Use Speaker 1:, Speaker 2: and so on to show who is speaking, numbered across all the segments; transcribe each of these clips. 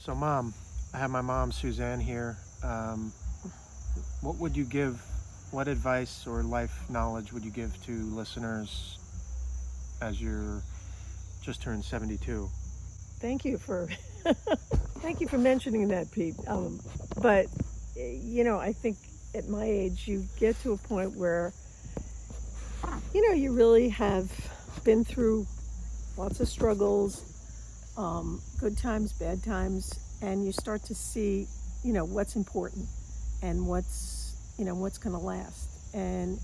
Speaker 1: So, Mom, I have my mom, Suzanne, here. What would you give, what advice or life knowledge would you give to listeners as you're just turned 72?
Speaker 2: Thank you for thank you for mentioning that, Pete. But I think at my age, you get to a point where you really have been through lots of struggles, good times, bad times, and you start to see what's important and what's going to last. And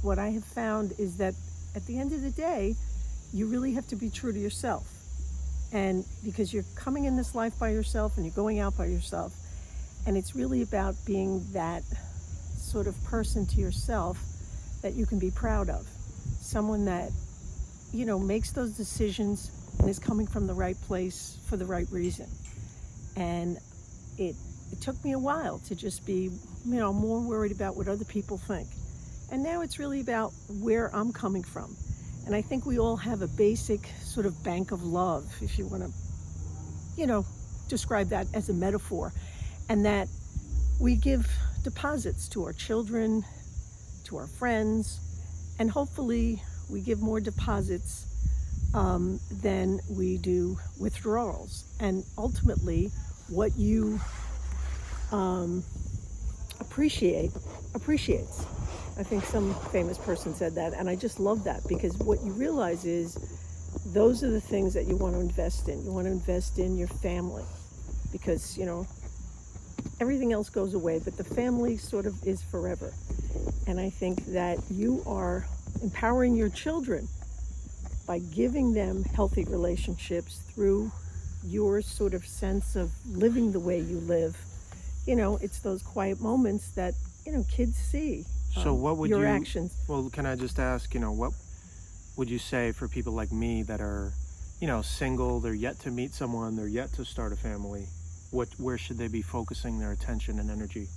Speaker 2: what I have found is that at the end of the day, you really have to be true to yourself. And because you're coming in this life by yourself and you're going out by yourself, and it's really about being that sort of person to yourself that you can be proud of. Someone that, makes those decisions and is coming from the right place for the right reason. And it took me a while to just be, more worried about what other people think. And now it's really about where I'm coming from. And I think we all have a basic sort of bank of love, if you want to, describe that as a metaphor. And that we give deposits to our children, to our friends, and hopefully we give more deposits than we do withdrawals. And ultimately, what you appreciates. I think some famous person said that, and I just love that, because what you realize is those are the things that you want to invest in. You want to invest in your family, because, everything else goes away, but the family sort of is forever. And I think that you are empowering your children by giving them healthy relationships through your sort of sense of living the way you live. It's those quiet moments that, kids see.
Speaker 1: So what would
Speaker 2: your
Speaker 1: you,
Speaker 2: actions.
Speaker 1: well, can I just ask, what would you say for people like me that are, single, they're yet to meet someone, they're yet to start a family? Where should they be focusing their attention and energy?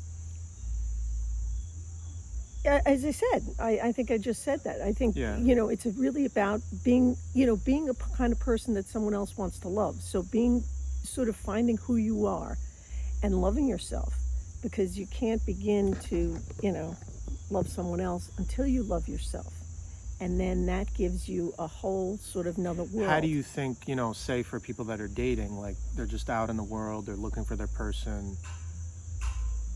Speaker 2: As I said, I think I just said that. I think,
Speaker 1: Yeah.
Speaker 2: It's really about being a kind of person that someone else wants to love. So being sort of finding who you are and loving yourself, because you can't begin to, love someone else until you love yourself. And then that gives you a whole sort of another world.
Speaker 1: How do you think, say for people that are dating, like they're just out in the world, they're looking for their person,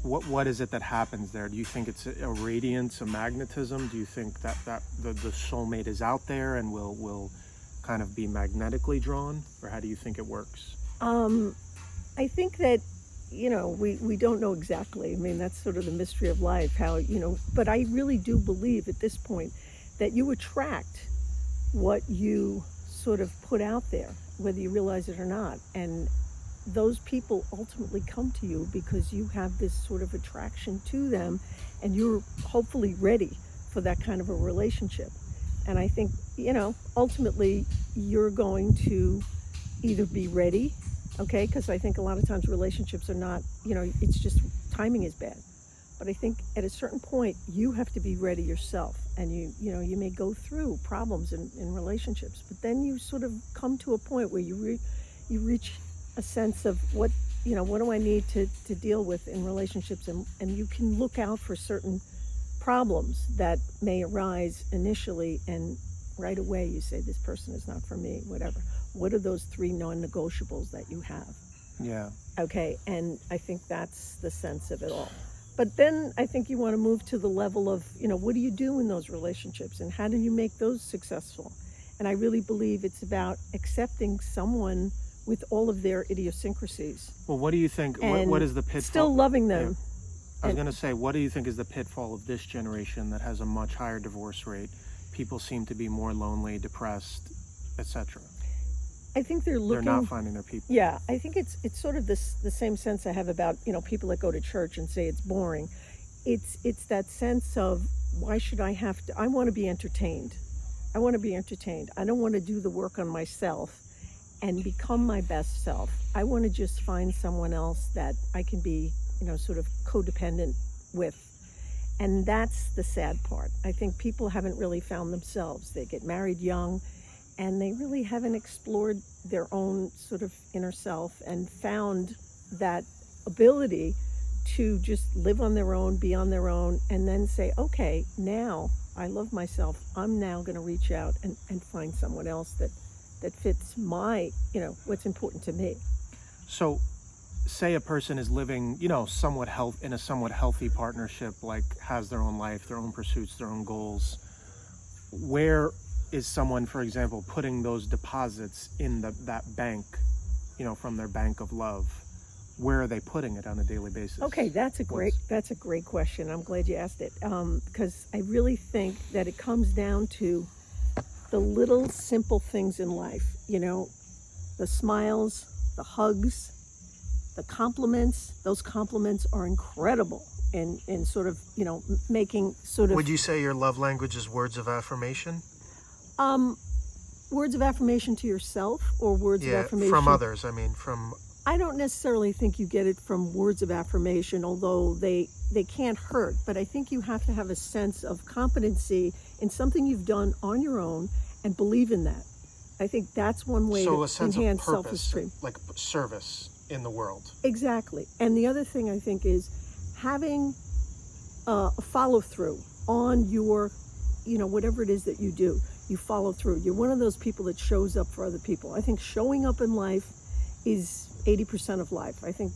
Speaker 1: what is it that happens there? Do you think it's a radiance, a magnetism? Do you think that the soulmate is out there and will kind of be magnetically drawn? Or how do you think it works?
Speaker 2: I think that, we don't know exactly. I mean, that's sort of the mystery of life, how, but I really do believe at this point that you attract what you sort of put out there, whether you realize it or not. And those people ultimately come to you because you have this sort of attraction to them, and you're hopefully ready for that kind of a relationship. And I think, ultimately you're going to either be ready, okay, because I think a lot of times relationships are not, it's just timing is bad. But I think at a certain point, you have to be ready yourself. And you may go through problems in relationships, but then you sort of come to a point where you reach a sense of what do I need to deal with in relationships, and you can look out for certain problems that may arise initially, and right away you say, this person is not for me, whatever. What are those 3 non-negotiables that you have?
Speaker 1: Yeah.
Speaker 2: Okay, and I think that's the sense of it all. But then I think you want to move to the level of, what do you do in those relationships, and how do you make those successful? And I really believe it's about accepting someone with all of their idiosyncrasies.
Speaker 1: Well, what do you think, what is the pitfall?
Speaker 2: Still loving them.
Speaker 1: Yeah. I was going to say, what do you think is the pitfall of this generation that has a much higher divorce rate? People seem to be more lonely, depressed, etc.
Speaker 2: I think they're
Speaker 1: not finding their people.
Speaker 2: Yeah, I think it's sort of the same sense I have about, people that go to church and say it's boring. It's that sense of, why should I have to, I want to be entertained. I want to be entertained. I don't want to do the work on myself and become my best self. I want to just find someone else that I can be, sort of codependent with. And that's the sad part. I think people haven't really found themselves. They get married young, and they really haven't explored their own sort of inner self and found that ability to just live on their own, be on their own, and then say, okay, now I love myself. I'm now going to reach out and find someone else that fits my, what's important to me.
Speaker 1: So say a person is living, in a somewhat healthy partnership, like has their own life, their own pursuits, their own goals. Where is someone, for example, putting those deposits in that bank, from their bank of love? Where are they putting it on a daily basis?
Speaker 2: Okay, that's a great question. I'm glad you asked it, because I really think that it comes down to the little simple things in life, the smiles, the hugs, the compliments. Those compliments are incredible in sort of, making sort of...
Speaker 1: Would you say your love language is words of affirmation?
Speaker 2: Words of affirmation to yourself, or words of affirmation...
Speaker 1: from others,
Speaker 2: I don't necessarily think you get it from words of affirmation, although they can't hurt. But I think you have to have a sense of competency in something you've done on your own and believe in that. I think that's one way to enhance self-esteem.
Speaker 1: Like service in the world.
Speaker 2: Exactly. And the other thing I think is having a follow-through on your, whatever it is that you do. You follow through. You're one of those people that shows up for other people. I think showing up in life is 80% of life. I think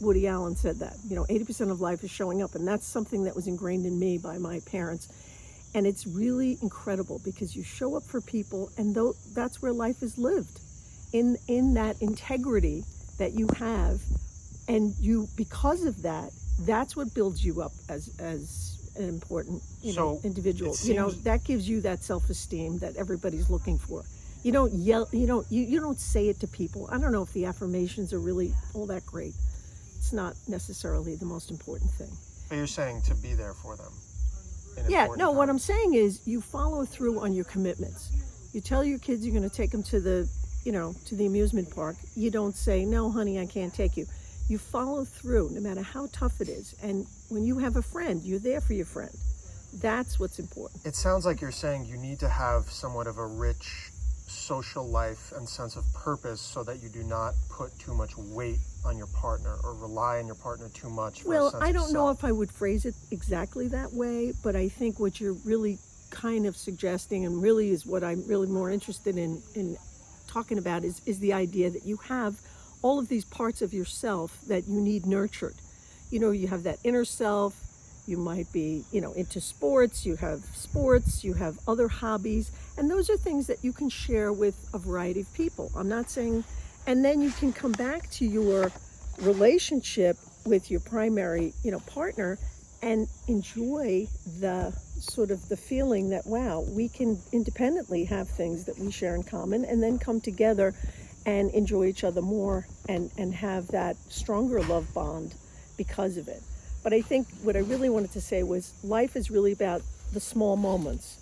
Speaker 2: Woody Allen said that. 80% of life is showing up, and that's something that was ingrained in me by my parents. And it's really incredible because you show up for people, and that's where life is lived, in that integrity that you have, and because of that, that's what builds you up as an important individual. That gives you that self-esteem that everybody's looking for. You don't yell, you don't say it to people. I don't know if the affirmations are really all that great. It's not necessarily the most important thing.
Speaker 1: But you're saying to be there for them.
Speaker 2: What I'm saying is you follow through on your commitments. You tell your kids you're going to take them to the amusement park. You don't say, no, honey, I can't take you. You follow through no matter how tough it is. And when you have a friend, you're there for your friend. That's what's important.
Speaker 1: It sounds like you're saying you need to have somewhat of a rich social life and sense of purpose so that you do not put too much weight on your partner or rely on your partner too much for a sense
Speaker 2: I don't
Speaker 1: of
Speaker 2: know
Speaker 1: self.
Speaker 2: if I would phrase it exactly that way, but I think what you're really kind of suggesting, and really is what I'm really more interested in talking about, is the idea that you have all of these parts of yourself that you need nurtured. You have that inner self. You might be, into sports, you have other hobbies, and those are things that you can share with a variety of people. I'm not saying, and then you can come back to your relationship with your primary, partner and enjoy the sort of the feeling that, wow, we can independently have things that we share in common, and then come together and enjoy each other more and have that stronger love bond because of it. But I think what I really wanted to say was life is really about the small moments.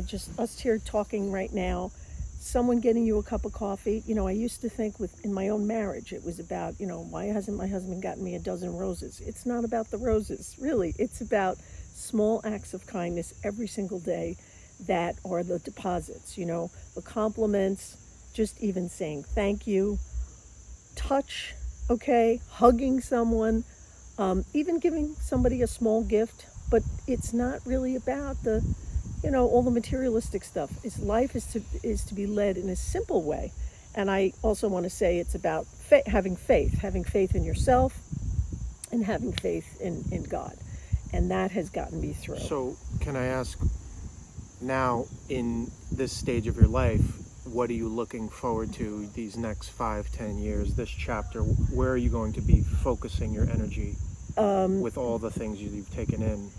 Speaker 2: Just us here talking right now, someone getting you a cup of coffee. I used to think in my own marriage, it was about, why hasn't my husband gotten me a dozen roses? It's not about the roses, really. It's about small acts of kindness every single day that are the deposits, the compliments, just even saying thank you, touch, hugging someone, even giving somebody a small gift. But it's not really about all the materialistic stuff. Life is to be led in a simple way. And I also want to say it's about having faith in yourself and having faith in God. And that has gotten me through.
Speaker 1: So can I ask, now in this stage of your life, what are you looking forward to these next 5-10 years, this chapter? Where are you going to be focusing your energy with all the things you've taken in?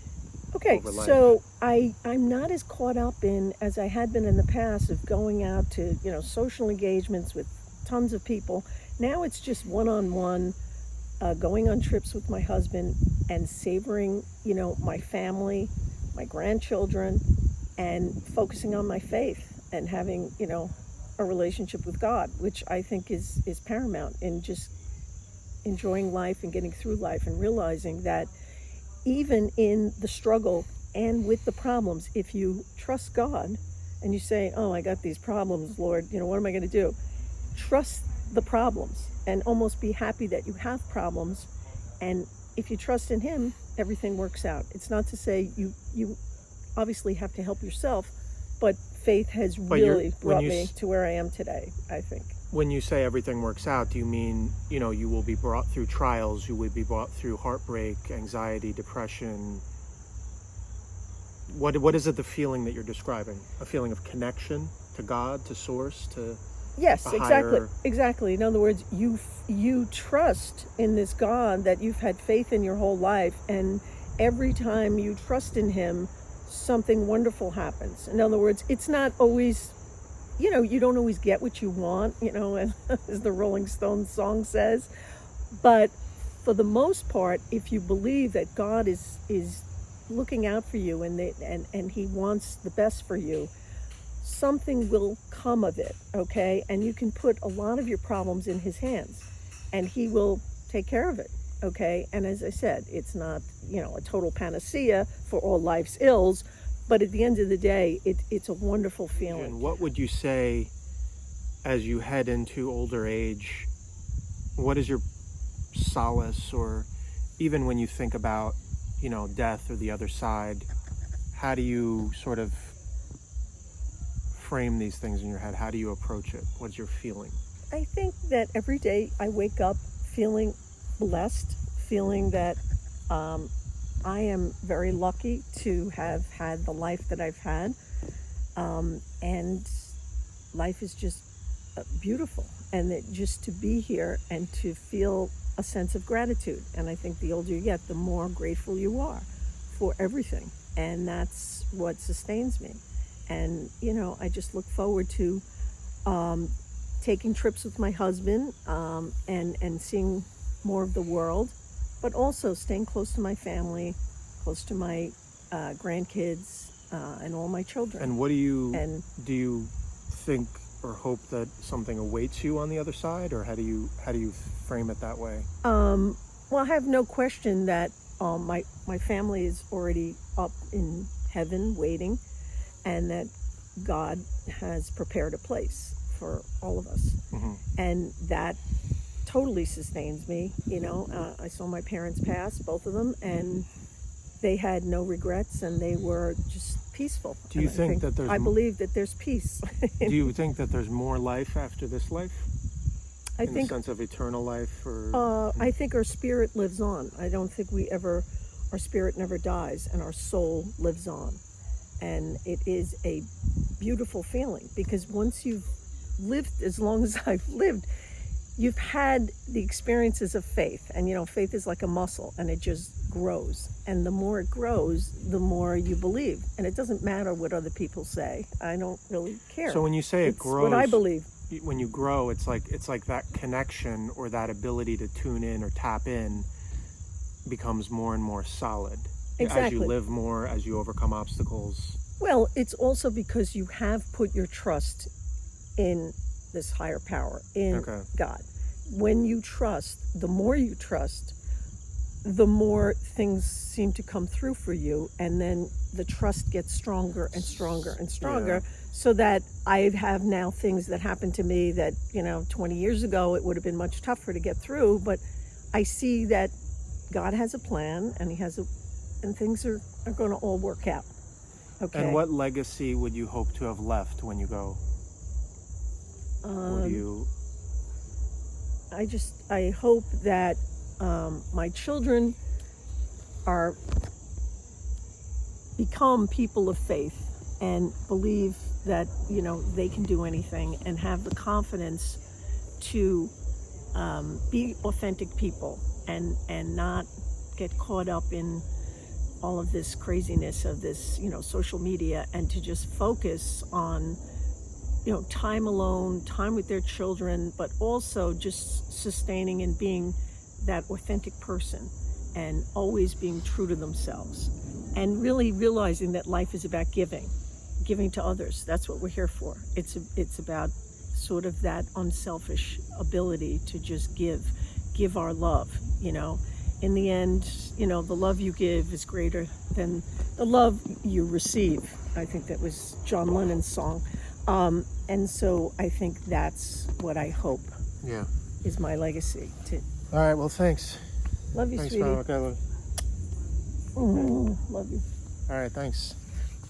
Speaker 2: Okay, so I'm not as caught up in as I had been in the past of going out to, social engagements with tons of people. Now it's just one-on-one, going on trips with my husband and savoring, my family, my grandchildren, and focusing on my faith and having, a relationship with God, which I think is paramount in just enjoying life and getting through life and realizing that even in the struggle and with the problems, if you trust God and you say, oh, I got these problems, Lord, what am I going to do? Trust the problems and almost be happy that you have problems. And if you trust in him, everything works out. It's not to say you obviously have to help yourself, but faith has really brought me to where I am today, I think.
Speaker 1: When you say everything works out, do you mean, you will be brought through trials, you will be brought through heartbreak, anxiety, depression? What is it, the feeling that you're describing? A feeling of connection to God, to source, to
Speaker 2: Yes,
Speaker 1: a
Speaker 2: exactly.
Speaker 1: higher...
Speaker 2: Exactly. In other words, you trust in this God that you've had faith in your whole life, and every time you trust in him, something wonderful happens. In other words, it's not always, you don't always get what you want, as the Rolling Stones song says, but for the most part, if you believe that God is looking out for you and he wants the best for you, something will come of it, okay? And you can put a lot of your problems in his hands, and he will take care of it, okay? And as I said, it's not, a total panacea for all life's ills, but at the end of the day, it's a wonderful feeling.
Speaker 1: And what would you say as you head into older age? What is your solace, or even when you think about, death or the other side, how do you sort of frame these things in your head? How do you approach it? What's your feeling?
Speaker 2: I think that every day I wake up feeling blessed, feeling that I am very lucky to have had the life that I've had, and life is just beautiful, and that just to be here and to feel a sense of gratitude. And I think the older you get, the more grateful you are for everything, and that's what sustains me. And I just look forward to taking trips with my husband, and seeing more of the world, but also staying close to my family, close to my grandkids, and all my children.
Speaker 1: And what do you think or hope that something awaits you on the other side, or how do you frame it that way?
Speaker 2: Well, I have no question that my family is already up in heaven waiting, and that God has prepared a place for all of us.
Speaker 1: Mm-hmm.
Speaker 2: And that totally sustains me. I saw my parents pass, both of them, and they had no regrets, and they were just peaceful.
Speaker 1: Do you think that
Speaker 2: I believe that there's peace.
Speaker 1: Do you think that there's more life after this life?
Speaker 2: I
Speaker 1: in
Speaker 2: think
Speaker 1: the sense of eternal life, or
Speaker 2: I think our spirit lives on. I don't think our spirit never dies, and our soul lives on. And it is a beautiful feeling, because once you've lived as long as I've lived, you've had the experiences of faith, and faith is like a muscle, and it just grows, and the more it grows, the more you believe, and it doesn't matter what other people say. I don't really care.
Speaker 1: So when you say it grows,
Speaker 2: what I believe.
Speaker 1: When you grow, it's like that connection, or that ability to tune in or tap in, becomes more and more solid.
Speaker 2: Exactly.
Speaker 1: As you live more, as you overcome obstacles.
Speaker 2: Well, it's also because you have put your trust in this higher power, in God. When you trust, the more you trust, the more things seem to come through for you, and then the trust gets stronger and stronger and stronger, so that I have now things that happen to me that, 20 years ago it would have been much tougher to get through, but I see that God has a plan, and and things are going to all work out. Okay.
Speaker 1: And what legacy would you hope to have left when you go?
Speaker 2: I hope that my children become people of faith, and believe that they can do anything, and have the confidence to be authentic people, and not get caught up in all of this craziness of this social media, and to just focus on time alone, time with their children, but also just sustaining and being that authentic person, and always being true to themselves, and really realizing that life is about giving to others. That's what we're here for. It's about sort of that unselfish ability to just give our love. In the end, the love you give is greater than the love you receive. I think that was John Lennon's song. And so I think that's what I hope
Speaker 1: Yeah.
Speaker 2: is my legacy.
Speaker 1: All right. Well, thanks.
Speaker 2: Love you,
Speaker 1: Thanks,
Speaker 2: sweetie.
Speaker 1: Mom. Okay.
Speaker 2: Love you.
Speaker 1: All right. Thanks.